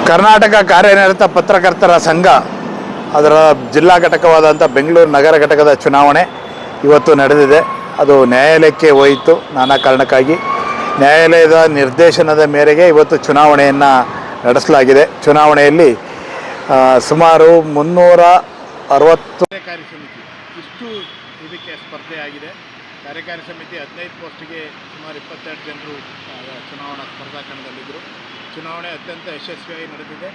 ಕರ್ನಾಟಕ ಕಾರ್ಯನಿರತ ಪತ್ರಕರ್ತರ ಸಂಘ ಅದರ ಜಿಲ್ಲಾ ಘಟಕವಾದಂಥ ಬೆಂಗಳೂರು ನಗರ ಘಟಕದ ಚುನಾವಣೆ ಇವತ್ತು ನಡೆದಿದೆ. ಅದು ನ್ಯಾಯಾಲಯಕ್ಕೆ ಹೋಯಿತು. ನಾನಾ ಕಾರಣಕ್ಕಾಗಿ ನ್ಯಾಯಾಲಯದ ನಿರ್ದೇಶನದ ಮೇರೆಗೆ ಇವತ್ತು ಚುನಾವಣೆಯನ್ನು ನಡೆಸಲಾಗಿದೆ. ಚುನಾವಣೆಯಲ್ಲಿ ಸುಮಾರು 360 ಕಾರ್ಯಕಾರಿ ಸಮಿತಿ ಇಷ್ಟು ಇದಕ್ಕೆ ಸ್ಪರ್ಧೆಯಾಗಿದೆ. ಕಾರ್ಯಕಾರಿ ಸಮಿತಿ 15 ಪೋಸ್ಟ್ಗೆ ಸುಮಾರು 22 ಜನರು ಚುನಾವಣಾ ಸ್ಪರ್ಧಾ ಕಣದಲ್ಲಿದ್ದರು. ಚುನಾವಣೆ ಅತ್ಯಂತ ಯಶಸ್ವಿಯಾಗಿ ನಡೆದಿದೆ.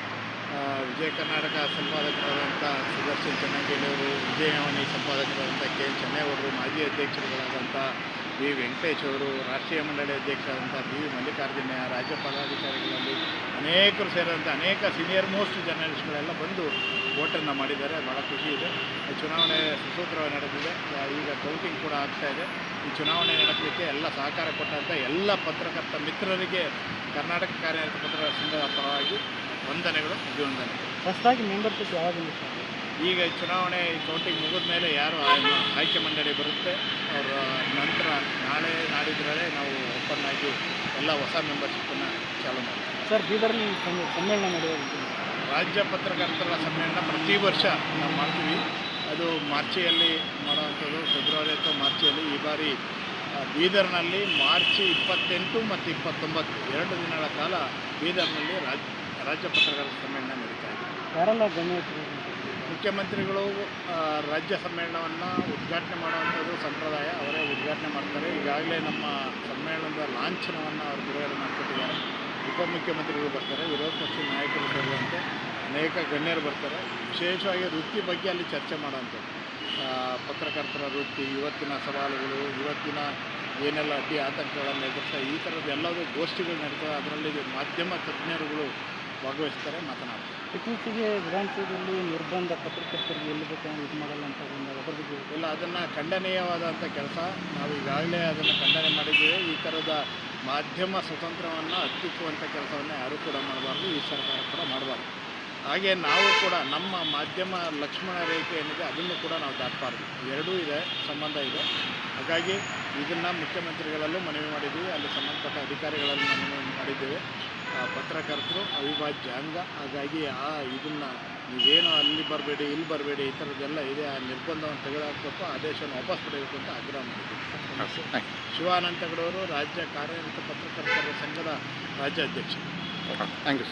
ವಿಜಯ ಕರ್ನಾಟಕ ಸಂಪಾದಕರಾದಂಥ ಸುದರ್ಶನ್ ಚನ್ನಂಗೇಳಿಯವರು, ವಿಜಯವಾಣಿ ಸಂಪಾದಕರಾದಂಥ ಕೆ ಚೆನ್ನೈಯವರು, ಮಾಜಿ ಅಧ್ಯಕ್ಷರುಗಳಾದಂಥ ವಿ ವೆಂಕಟೇಶ್ ಅವರು, ರಾಷ್ಟ್ರೀಯ ಮಂಡಳಿ ಅಧ್ಯಕ್ಷರಾದಂಥ ಬಿ ಮಲ್ಲಿಕಾರ್ಜುನ, ರಾಜ್ಯ ಪದಾಧಿಕಾರಿಗಳಲ್ಲಿ ಅನೇಕರು ಸೇರಿದಂಥ ಅನೇಕ ಸೀನಿಯರ್ ಮೋಸ್ಟ್ ಜರ್ನಲಿಸ್ಟ್ಗಳೆಲ್ಲ ಬಂದು ವೋಟನ್ನು ಮಾಡಿದ್ದಾರೆ. ಭಾಳ ಖುಷಿ ಇದೆ. ಚುನಾವಣೆ ಸುಸೂತ್ರವಾಗಿ ನಡೆದಿದೆ. ಈಗ ಕೌಂಟಿಂಗ್ ಕೂಡ ಆಗ್ತಾಯಿದೆ. ಈ ಚುನಾವಣೆ ನಡೆಸಲಿಕ್ಕೆ ಎಲ್ಲ ಸಹಕಾರ ಕೊಟ್ಟಂಥ ಎಲ್ಲ ಪತ್ರಕರ್ತ ಮಿತ್ರರಿಗೆ ಕರ್ನಾಟಕ ಕಾರ್ಯನಿರತ ಪತ್ರಕರ್ತರ ಸಂಘದ ಪರವಾಗಿ ವಂದನೆಗಳು, ಅಭಿವಂದನೆಗಳು. ಹೊಸದಾಗಿ ಮೆಂಬರ್ಶಿಪ್ ಯಾವಾಗ ಈಗ ಚುನಾವಣೆ ಕೌಂಟಿಂಗ್ ಮುಗಿದ ಮೇಲೆ ಯಾರು ಆಯ್ಕೆ ಮಂಡಳಿ ಬರುತ್ತೆ ಅವರ ನಂತರ ನಾಳೆ ನಾಡಿದ್ರಲ್ಲೇ ನಾವು ಓಪನ್ ಆಗಿ ಎಲ್ಲ ಹೊಸ ಮೆಂಬರ್ಶಿಪ್ಪನ್ನು ಚಾಲೂ ಮಾಡ್ತೀವಿ. ಸರ್, ಬೀದರ್ನಲ್ಲಿ ಸಮ್ಮೇಳನ ನಡೆಯೋದು ರಾಜ್ಯ ಪತ್ರಕರ್ತರ ಸಮ್ಮೇಳನ ಪ್ರತಿ ವರ್ಷ ನಾವು ಮಾಡ್ತೀವಿ. ಅದು ಮಾರ್ಚಿಯಲ್ಲಿ ಮಾಡುವಂಥದ್ದು, ಫೆಬ್ರವರಿ ಅಥವಾ ಮಾರ್ಚಿಯಲ್ಲಿ. ಈ ಬಾರಿ ಬೀದರ್ನಲ್ಲಿ ಮಾರ್ಚ್ 28 ಮತ್ತು 29 2 ದಿನಗಳ ಕಾಲ ಬೀದರ್ನಲ್ಲಿ ರಾಜ್ಯ ಪತ್ರಕರ್ತರ ಸಮ್ಮೇಳನ ನಡೀತಾ ಇದೆ. ಯಾರೆಲ್ಲ ಗಣ್ಯರು? ಮುಖ್ಯಮಂತ್ರಿಗಳು ರಾಜ್ಯ ಸಮ್ಮೇಳನವನ್ನು ಉದ್ಘಾಟನೆ ಮಾಡುವಂಥದ್ದು ಸಂಪ್ರದಾಯ. ಅವರೇ ಉದ್ಘಾಟನೆ ಮಾಡ್ತಾರೆ. ಈಗಾಗಲೇ ನಮ್ಮ ಸಮ್ಮೇಳನದ ಲಾಂಛನವನ್ನು ಅವರು ಬಿಡುಗಡೆ ಮಾಡಿಕೊಟ್ಟಿದ್ದಾರೆ. ಉಪಮುಖ್ಯಮಂತ್ರಿಗಳು ಬರ್ತಾರೆ, ವಿರೋಧ ಪಕ್ಷದ ನಾಯಕರು ಸೇರಿದಂತೆ ಅನೇಕ ಗಣ್ಯರು ಬರ್ತಾರೆ. ವಿಶೇಷವಾಗಿ ವೃತ್ತಿ ಬಗ್ಗೆ ಅಲ್ಲಿ ಚರ್ಚೆ ಮಾಡುವಂಥದ್ದು. ಪತ್ರಕರ್ತರ ವೃತ್ತಿ, ಇವತ್ತಿನ ಸವಾಲುಗಳು, ಇವತ್ತಿನ ಏನೆಲ್ಲ ಅಡ್ಡಿ ಆತಂಕಗಳನ್ನು ಎದುರಿಸ್ತಾ ಈ ಥರದ್ದು ಎಲ್ಲದೂ ಗೋಷ್ಠಿಗಳು ನಡೀತವೆ. ಅದರಲ್ಲಿ ಮಾಧ್ಯಮ ತಜ್ಞರುಗಳು ಭಾಗವಹಿಸ್ತಾರೆ, ಮಾತನಾಡ್ತಾರೆ. ಇತ್ತೀಚೆಗೆ ವಿಧಾನಸಭೆಯಲ್ಲಿ ನಿರ್ಬಂಧ ಪತ್ರಕರ್ತರಿಗೆ ಎಲ್ಲಿ ಬೇಕಾದ್ರೆ ಇದು ಮಾಡಲ್ಲ ಅಂತ ಇಲ್ಲ, ಅದನ್ನು ಖಂಡನೀಯವಾದಂಥ ಕೆಲಸ. ನಾವು ಈಗಾಗಲೇ ಅದನ್ನು ಖಂಡನೆ ಮಾಡಿದ್ದೇವೆ. ಈ ಥರದ ಮಾಧ್ಯಮ ಸ್ವತಂತ್ರವನ್ನು ಹತ್ತಿಕ್ಕುವಂಥ ಕೆಲಸವನ್ನು ಯಾರೂ ಕೂಡ ಮಾಡಬಾರ್ದು, ಈ ಸರ್ಕಾರ ಕೂಡ ಮಾಡಬಾರ್ದು. ಹಾಗೆ ನಾವು ಕೂಡ ನಮ್ಮ ಮಾಧ್ಯಮ ಲಕ್ಷ್ಮಣ ರೇಖೆ ಏನಿದೆ ಅದನ್ನು ಕೂಡ ನಾವು ದಾಟಬಾರ್ದು. ಎರಡೂ ಇದೆ, ಸಂಬಂಧ ಇದೆ. ಹಾಗಾಗಿ ಇದನ್ನು ಮುಖ್ಯಮಂತ್ರಿಗಳಲ್ಲೂ ಮನವಿ ಮಾಡಿದ್ದೀವಿ, ಅಲ್ಲಿ ಸಂಬಂಧಪಟ್ಟ ಅಧಿಕಾರಿಗಳಲ್ಲಿ ಮನವಿ ಮಾಡಿದ್ದೇವೆ. ಪತ್ರಕರ್ತರು ಅವಿಭಾಜ್ಯ ಅಂಗ. ಹಾಗಾಗಿ ಇದನ್ನು ನೀವೇನು ಅಲ್ಲಿ ಬರಬೇಡಿ, ಇಲ್ಲಿ ಬರಬೇಡಿ, ಈ ಥರದ್ದೆಲ್ಲ ಇದೆ, ಆ ನಿರ್ಬಂಧವನ್ನು ತೆಗೆದುಹಾಕಬೇಕು, ಆದೇಶವನ್ನು ವಾಪಸ್ ಪಡೆಯಬೇಕು ಅಂತ ಆಗ್ರಹ ಮಾಡಿದ್ದೀವಿ. ಶಿವಾನಂತಗಡವರು ರಾಜ್ಯ ಕಾರ್ಯನಿರತ ಪತ್ರಕರ್ತರ ಸಂಘದ ರಾಜ್ಯಾಧ್ಯಕ್ಷರು. Thank you.